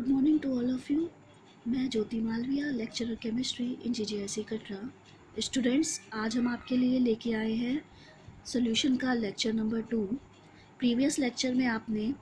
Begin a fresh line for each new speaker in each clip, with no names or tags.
Good morning to all of you. मैं Jyoti Malviya, lecturer chemistry in GGIC Katra. Students, आज हम आपके लिए लेके आए हैं सोल्यूशन का लेक्चर नंबर 2। प्रीवियस लेक्चर में आपने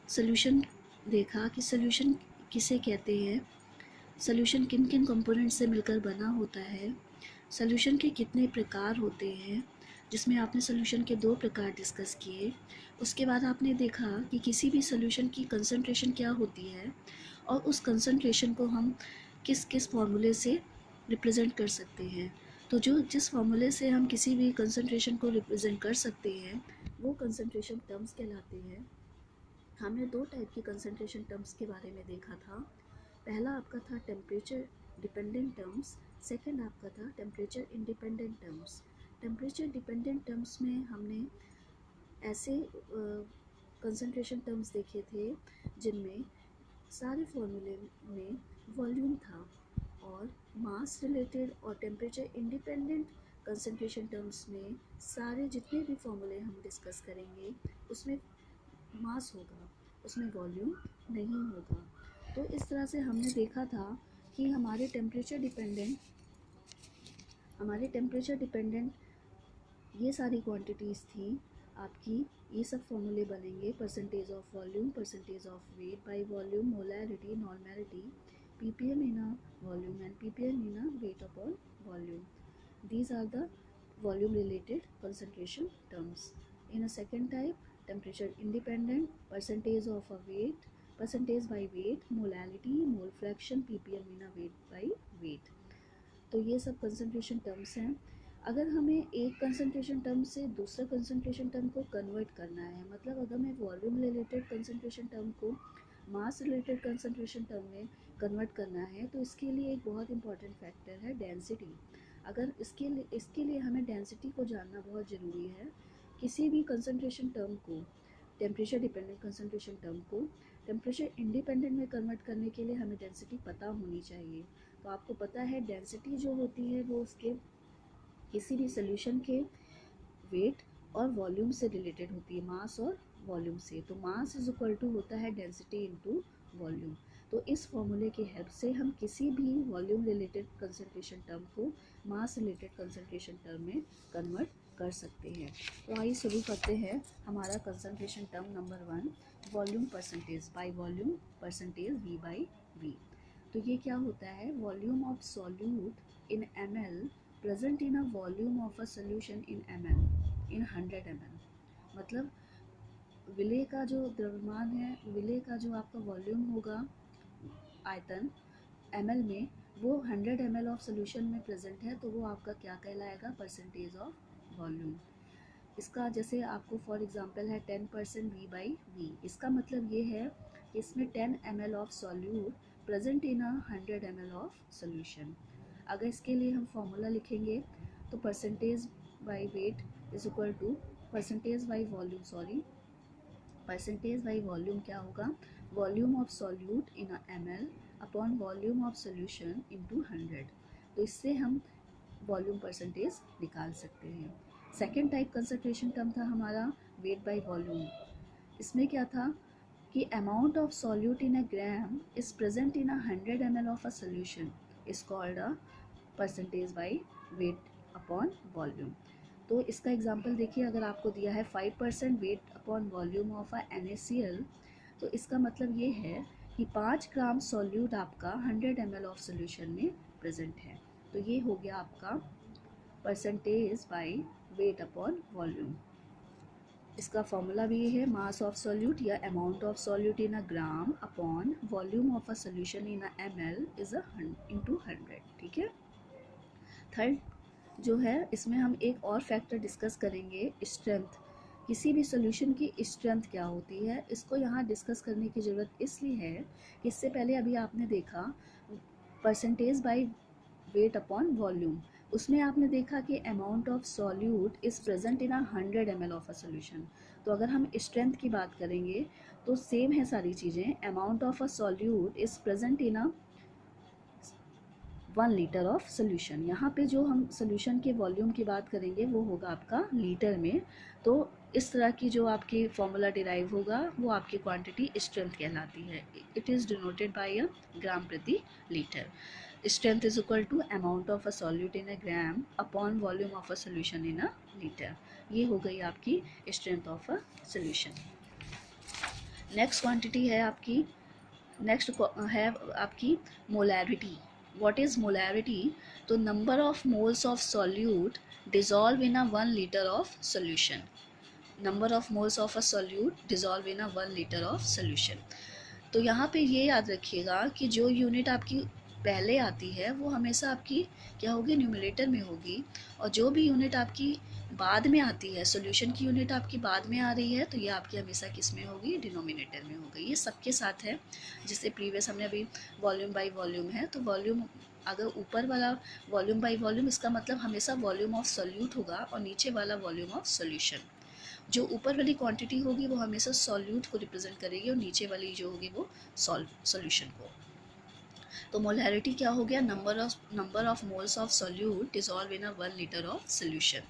सोल्यूशन देखा कि सोल्यूशन किसे कहते हैं, सोल्यूशन किन किन कंपोनेंट से मिलकर बना होता है, सोल्यूशन के कितने प्रकार होते हैं, जिसमें आपने सोल्यूशन के 2 प्रकार डिस्कस किए। उसके बाद आपने देखा कि किसी भी सोल्यूशन की कंसंट्रेशन क्या होती है और उस कंसंट्रेशन को हम किस किस फार्मूले से रिप्रेजेंट कर सकते हैं। तो जिस फार्मूले से हम किसी भी कंसंट्रेशन को रिप्रेजेंट कर सकते हैं वो कंसंट्रेशन टर्म्स कहलाते हैं। हमने 2 टाइप की कंसंट्रेशन टर्म्स के बारे में देखा था। पहला आपका था टेम्परेचर डिपेंडेंट टर्म्स, सेकंड आपका था temperature independent terms. Temperature dependent terms में हमने ऐसे कंसंट्रेशन टर्म्स देखे थे जिनमें सारे फॉर्मूले में वॉल्यूम था, और मास रिलेटेड और टेम्परेचर इंडिपेंडेंट कंसंट्रेशन टर्म्स में सारे जितने भी फॉर्मूले हम डिस्कस करेंगे उसमें मास होगा, उसमें वॉल्यूम नहीं होगा। तो इस तरह से हमने देखा था कि हमारे टेम्परेचर डिपेंडेंट ये सारी क्वांटिटीज़ थी आपकी। ये सब फॉर्मूले बनेंगे: percentage of volume, percentage of weight by volume, molarity, normality, ppm in a volume and ppm in a weight upon volume. These are the volume related concentration terms. In a second type, temperature independent, percentage of a weight, percentage by weight, molality, mole fraction, ppm in a weight by weight. तो ये सब concentration terms हैं। अगर हमें एक concentration term से दूसरे concentration term को कन्वर्ट करना है, मतलब अगर मैं वॉल्यूम रिलेटेड कंसंट्रेशन टर्म को मास रिलेटेड कंसंट्रेशन टर्म में कन्वर्ट करना है, तो इसके लिए एक बहुत इंपॉर्टेंट फैक्टर है डेंसिटी। अगर इसके लिए हमें डेंसिटी को जानना बहुत ज़रूरी है। किसी भी कंसंट्रेशन टर्म को, टेम्परेचर डिपेंडेंट कंसंट्रेशन टर्म को टेम्परेचर इंडिपेंडेंट में कन्वर्ट करने के लिए हमें डेंसिटी पता होनी चाहिए। तो आपको पता है डेंसिटी जो होती है वो उसके किसी भी सोल्यूशन के वेट और वॉल्यूम से रिलेटेड होती है, मास और वॉल्यूम से। तो मास इज इक्वल टू होता है डेंसिटी इनटू वॉल्यूम। तो इस फॉर्मूले की हेल्प से हम किसी भी वॉल्यूम रिलेटेड कंसंट्रेशन टर्म को मास रिलेटेड कंसंट्रेशन टर्म में कन्वर्ट कर सकते हैं। तो आइए शुरू करते हैं हमारा concentration term number 1, volume percentage. By volume percentage V by V। तो ये क्या होता है? Volume of solute in ml present in a volume of a solution in ml in 100 ml। मतलब विलेय का जो द्रव्यमान है, विलेय का जो आपका वॉल्यूम होगा आयतन ml में, वो 100 ml ऑफ सोल्यूशन में प्रेजेंट है, तो वो आपका क्या कहलाएगा? Percentage of volume. इसका जैसे आपको फॉर एग्जांपल है 10% V बाई V। इसका मतलब ये है कि इसमें 10 ml of solute present in a 100 ml of solution. अगर इसके लिए हम फॉर्मूला लिखेंगे तो percentage by weight is equal to percentage by volume, percentage by volume क्या होगा? Volume of solute in a ml upon volume of solution into 100। तो इससे हम वॉल्यूम परसेंटेज निकाल सकते हैं। सेकेंड टाइप कंसंट्रेशन टर्म था हमारा वेट बाय वॉल्यूम। इसमें क्या था कि amount of solute in a gram is present in a 100 ml of a solution is called a percentage by weight upon volume. तो इसका एग्जांपल देखिए, अगर आपको दिया है 5% weight upon volume of a NaCl, तो इसका मतलब ये है कि 5 ग्राम सॉल्यूट आपका 100 ml ऑफ सोल्यूशन में प्रेजेंट है। तो ये हो गया आपका percentage by weight upon volume. इसका फॉर्मूला भी ये है, मास ऑफ सॉल्यूट या amount of solute in a gram upon volume of a solution in a ml is into 100। ठीक है। थर्ड जो है, इसमें हम एक और फैक्टर डिस्कस करेंगे, स्ट्रेंथ। किसी भी सोल्यूशन की स्ट्रेंथ क्या होती है, इसको यहाँ डिस्कस करने की ज़रूरत इसलिए है कि इससे पहले अभी आपने देखा percentage by weight upon volume, उसमें आपने देखा कि amount of solute is present in a 100 ml of a solution. तो अगर हम स्ट्रेंथ की बात करेंगे तो सेम है सारी चीज़ें। Amount of a solute is present in a 1 litre of solution. यहाँ पे जो हम सोल्यूशन के वॉल्यूम की बात करेंगे वो होगा आपका लीटर में। तो इस तरह की जो आपकी फॉर्मूला डिराइव होगा वो आपकी क्वांटिटी स्ट्रेंथ कहलाती है। It is denoted by a gram प्रति litre. Strength is equal to amount of a solute in a gram upon volume of a solution in a litre. ये हो गई आपकी strength of a solution. Next quantity है आपकी, next है आपकी molarity. What is molarity? तो number of moles of solute dissolve in a 1 litre of solution. Number of moles of a solute dissolve in a 1 litre of solution. तो यहाँ पे ये याद रखिएगा कि जो यूनिट आपकी पहले आती है वो हमेशा आपकी क्या होगी, न्यूमरेटर में होगी, और जो भी यूनिट आपकी बाद में आती है, सॉल्यूशन की यूनिट आपकी बाद में आ रही है, तो ये आपकी हमेशा किस में होगी, डिनोमिनेटर में होगी। ये सबके साथ है। जैसे प्रीवियस हमने अभी वॉल्यूम बाई वॉल्यूम है, तो वॉल्यूम अगर ऊपर वाला वॉल्यूम बाई वॉल्यूम, इसका मतलब हमेशा वॉल्यूम ऑफ सॉल्यूट होगा, और नीचे वाला वॉल्यूम ऑफ सॉल्यूशन। जो ऊपर वाली क्वांटिटी होगी वो हमेशा सॉल्यूट को रिप्रेजेंट करेगी, और नीचे वाली जो होगी वो सॉल्यूशन को। तो मोलैरिटी क्या हो गया, number of moles of solute dissolve in a 1 litre of solution.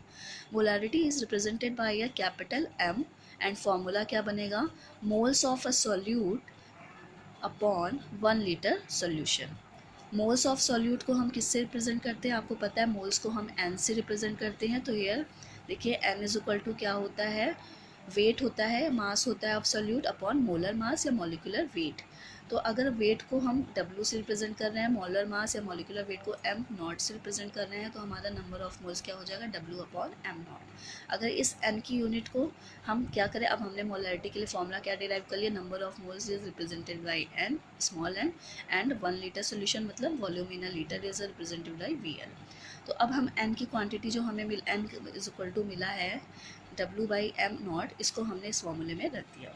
Molarity is represented by a capital M, and formula क्या बनेगा, moles of a solute upon 1 litre solution. Moles of solute को हम किससे represent करते हैं, आपको पता है मोल्स को हम एन से रिप्रेजेंट करते हैं। तो हियर देखिए एन इज इक्वल टू क्या होता है, वेट होता है, मास होता है of solute upon molar mass या मॉलिक्यूलर वेट। तो अगर वेट को हम W से रिप्रेजेंट कर रहे हैं, मोलर मास या मॉलिक्यूलर वेट को M नॉट से रिप्रेजेंट कर रहे हैं, तो हमारा नंबर ऑफ मोल्स क्या हो जाएगा, W अपॉन M नॉट। अगर इस N की यूनिट को हम क्या करें, अब हमने मोलैरिटी के लिए फॉर्मूला क्या डिराइव कर लिया, number of moles is represented by N small n, and 1 litre solution मतलब volume in a litre is represented by VL। तो अब हम N की क्वांटिटी जो हमें N इज इक्वल टू मिला है W बाई M नॉट, इसको हमने इस फॉर्मूले में रख दिया।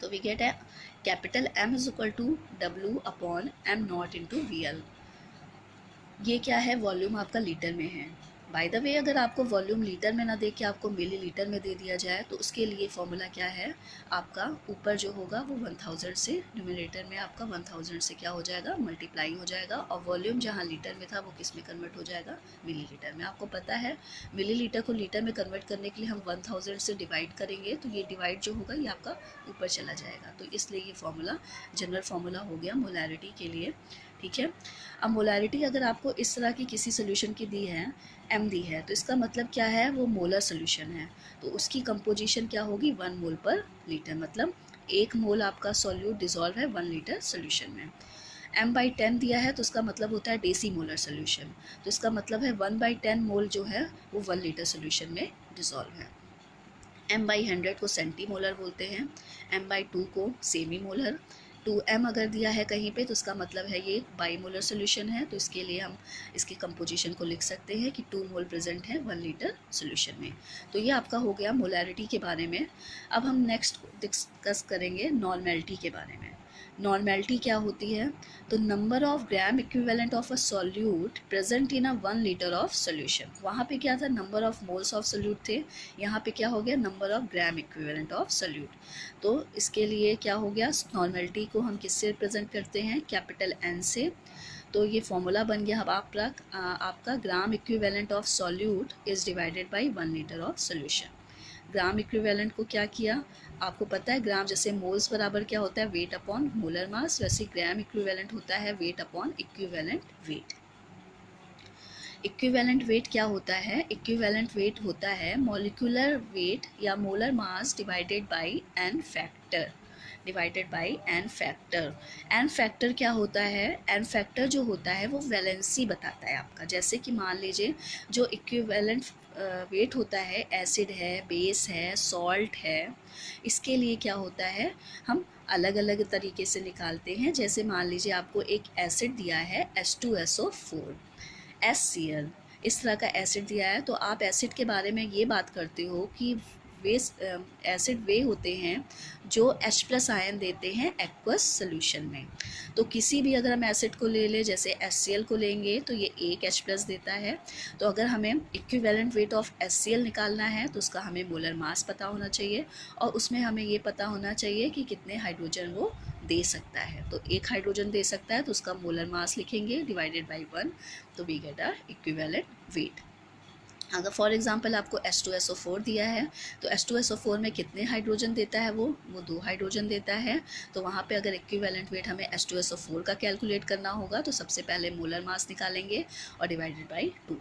तो वी गेट है capital M is equal to W upon M not into VL। ये क्या है, वॉल्यूम आपका लीटर में है। बाय द वे अगर आपको वॉल्यूम लीटर में ना दे के आपको मिली लीटर में दे दिया जाए, तो उसके लिए फॉर्मूला क्या है, आपका ऊपर जो होगा वो 1000 से, न्यूमरेटर में आपका 1000 से क्या हो जाएगा, मल्टीप्लाई हो जाएगा, और वॉल्यूम जहाँ लीटर में था वो किस में कन्वर्ट हो जाएगा, मिली लीटर में। आपको पता है मिली लीटर को लीटर में कन्वर्ट करने के लिए हम 1000 से डिवाइड करेंगे, तो ये डिवाइड जो होगा ये आपका ऊपर चला जाएगा। तो इसलिए ये फॉर्मूला जनरल फॉर्मूला हो गया मोलैरिटी के लिए, ठीक है। अब मोलैरिटी अगर आपको इस तरह की किसी सोल्यूशन की दी है, M दी है, तो इसका मतलब क्या है, वो मोलर सोल्यूशन है, तो उसकी कंपोजिशन क्या होगी, 1 मोल पर लीटर, मतलब 1 मोल आपका सॉल्यूट डिसॉल्व है 1 लीटर सोल्यूशन में। M/10 दिया है तो उसका मतलब होता है डेसी मोलर सोल्यूशन, तो इसका मतलब है 1/10 मोल जो है वो 1 लीटर सोल्यूशन में डिसॉल्व है। M/100 को सेंटी मोलर बोलते हैं, M/2 को सेमी मोलर। 2m अगर दिया है कहीं पे तो उसका मतलब है ये बाईमोलर सोल्यूशन है, तो इसके लिए हम इसकी कंपोजिशन को लिख सकते हैं कि 2 मोल प्रेजेंट है 1 लीटर सोल्यूशन में। तो ये आपका हो गया मोलैरिटी के बारे में। अब हम नेक्स्ट डिस्कस करेंगे नॉर्मेलिटी के बारे में। नॉर्मेलिटी क्या होती है, तो number of gram equivalent of a solute present in a 1 litre of solution. वहाँ पे क्या था, number of moles of solute थे, यहाँ पे क्या हो गया, number of gram equivalent of solute. तो इसके लिए क्या हो गया, नॉर्मेलिटी को हम किससे रिप्रेजेंट करते हैं, कैपिटल N से। तो ये फॉर्मूला बन गया अब आपका gram equivalent of solute is divided by 1 litre of solution. Gram equivalent को क्या किया, आपको पता है ग्राम जैसे मोल्स बराबर क्या होता है, वेट अपॉन मोलर मास, वैसे ग्राम इक्विवेलेंट होता है weight upon equivalent weight. Equivalent weight क्या होता है, इक्विवेलेंट वेट होता है मॉलिक्यूलर वेट या molar mass divided by n factor, divided by n factor. n factor क्या होता है, n फैक्टर जो होता है वो वैलेंसी बताता है आपका। जैसे कि मान लीजिए जो इक्विवेलेंट वेट होता है, एसिड है, बेस है, सॉल्ट है, इसके लिए क्या होता है, हम अलग अलग तरीके से निकालते हैं। जैसे मान लीजिए आपको एक एसिड दिया है H2SO4, HCl, इस तरह का एसिड दिया है, तो आप एसिड के बारे में ये बात करते हो कि एसिड वे होते हैं जो H+ आयन देते हैं एक्वस सोल्यूशन में। तो किसी भी अगर हम एसिड को ले लें, जैसे HCl को लेंगे तो ये एक H+ देता है। तो अगर हमें इक्विवेलेंट वेट ऑफ HCl निकालना है तो उसका हमें मोलर मास पता होना चाहिए, और उसमें हमें ये पता होना चाहिए कि कितने हाइड्रोजन वो दे सकता है। तो एक हाइड्रोजन दे सकता है तो उसका मोलर मास लिखेंगे डिवाइडेड बाई 1, तो we get a equivalent weight. अगर फॉर एग्जांपल आपको H2SO4 दिया है तो H2SO4 में कितने हाइड्रोजन देता है, वो 2 हाइड्रोजन देता है। तो वहाँ पे अगर इक्विवेलेंट वेट हमें H2SO4 का कैलकुलेट करना होगा तो सबसे पहले मोलर मास निकालेंगे और डिवाइडेड बाई 2,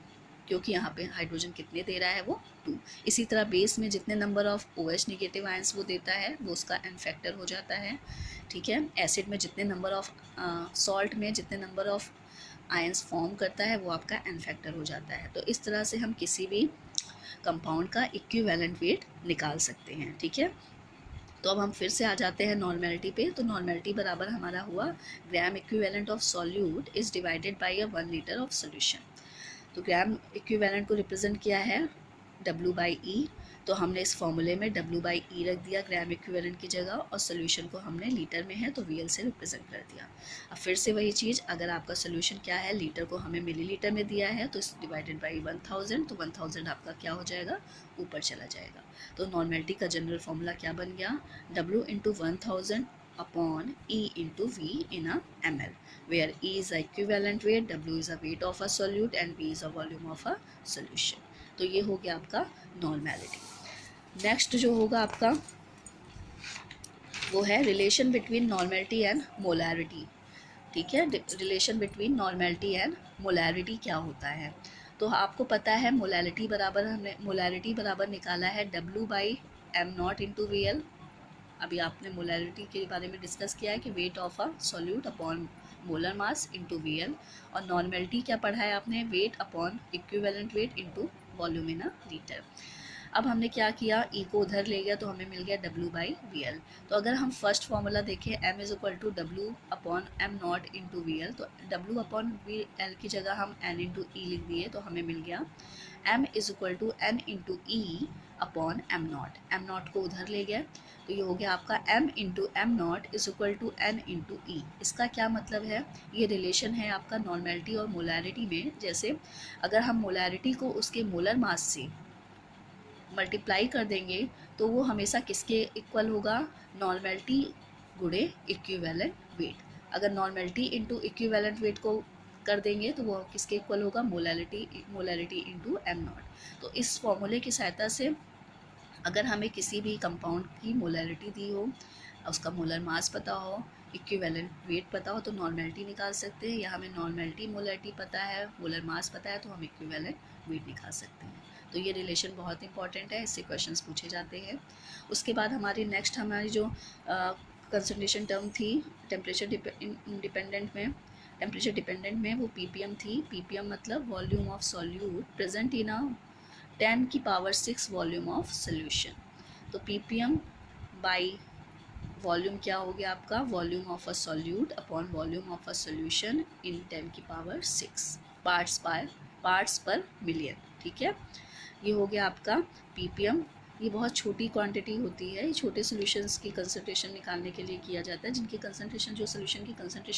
क्योंकि यहाँ पे हाइड्रोजन कितने दे रहा है, वो 2। इसी तरह बेस में जितने number of OH negative ions वो देता है वो उसका एन फैक्टर हो जाता है, ठीक है। एसिड में जितने नंबर ऑफ सॉल्ट में जितने नंबर ऑफ आयंस फॉर्म करता है वो आपका एन फैक्टर हो जाता है। तो इस तरह से हम किसी भी कंपाउंड का इक्विवेलेंट वेट निकाल सकते हैं, ठीक है। तो अब हम फिर से आ जाते हैं नॉर्मेलिटी पे। तो नॉर्मेलिटी बराबर हमारा हुआ gram equivalent of solute is divided by 1 litre of solution. तो ग्राम इक्विवेलेंट को रिप्रेजेंट किया है W/E। तो हमने इस फॉर्मूले में W/E रख दिया ग्राम इक्विवेलेंट की जगह, और सोल्यूशन को हमने लीटर में है तो VL से रिप्रेजेंट कर दिया। अब फिर से वही चीज़, अगर आपका सोल्यूशन क्या है, लीटर को हमें मिलीलीटर में दिया है तो इस डिवाइडेड बाई 1000, तो 1000 आपका क्या हो जाएगा, ऊपर चला जाएगा। तो नॉर्मेलिटी का जनरल फॉर्मूला क्या बन गया, W × 1000 upon E × V in a ml, where E is the equivalent weight, W is the weight of a solute and V is the volume of a solution। तो ये हो गया आपका normality. Next जो होगा आपका वो है relation between normality and molarity, ठीक है। Relation between normality and molarity क्या होता है, तो आपको पता है मोलैरिटी बराबर हमने मोलैरिटी बराबर निकाला है W/m0 × VL। अभी आपने मोलैरिटी के बारे में डिस्कस किया है कि weight of a solute upon molar mass into VL, और नॉर्मेलिटी क्या पढ़ा है आपने, weight upon equivalent weight into volume in a litre. अब हमने क्या किया, ई को उधर ले गया तो हमें मिल गया W/VL। तो अगर हम फर्स्ट फॉर्मूला देखें M = W/m0 × VL, तो W/VL की जगह हम N × E लिख दिए तो हमें मिल गया M = N × E/m0। m0 को उधर ले गया तो ये हो गया आपका M × m0 = N × E। इसका क्या मतलब है, ये रिलेशन है आपका नॉर्मेलिटी और मोलैरिटी में। जैसे अगर हम मोलैरिटी को उसके मोलर मास से मल्टीप्लाई कर देंगे तो वो हमेशा किसके इक्वल होगा, नॉर्मेलिटी गुणे इक्विवेलेंट वेट। अगर नॉर्मेलिटी इंटू इक्विवेलेंट वेट को कर देंगे तो वो किसके इक्वल होगा, मोलैरिटी इंटू m0। तो इस फॉर्मूले की सहायता से अगर हमें किसी भी कंपाउंड की मोलैरिटी दी हो, उसका मोलर मास पता हो, इक्विवेलेंट वेट पता हो, तो नॉर्मेलिटी निकाल सकते हैं। या हमें नॉर्मेलिटी मोलैरिटी पता है, मोलर मास पता है, तो हम इक्विवेलेंट वेट निकाल सकते हैं। तो ये रिलेशन बहुत इंपॉर्टेंट है, इससे क्वेश्चंस पूछे जाते हैं। उसके बाद हमारी नेक्स्ट हमारी जो कंसंट्रेशन टर्म थी टेम्परेचर डिपेंडेंट में वो ppm थी। ppm मतलब volume of solute present in a 10⁻⁶ volume of solution. तो ppm बाई वॉल्यूम क्या हो गया आपका, volume of a solute upon volume of a solution in 10⁻⁶ parts पर मिलियन, ठीक है। ये हो गया आपका ppm। ये बहुत छोटी क्वांटिटी होती है, छोटे सॉल्यूशंस की कंसंट्रेशन निकालने के लिए किया जाता है, जिनकी कंसंट्रेशन जो सॉल्यूशन की कंसंट्रेशन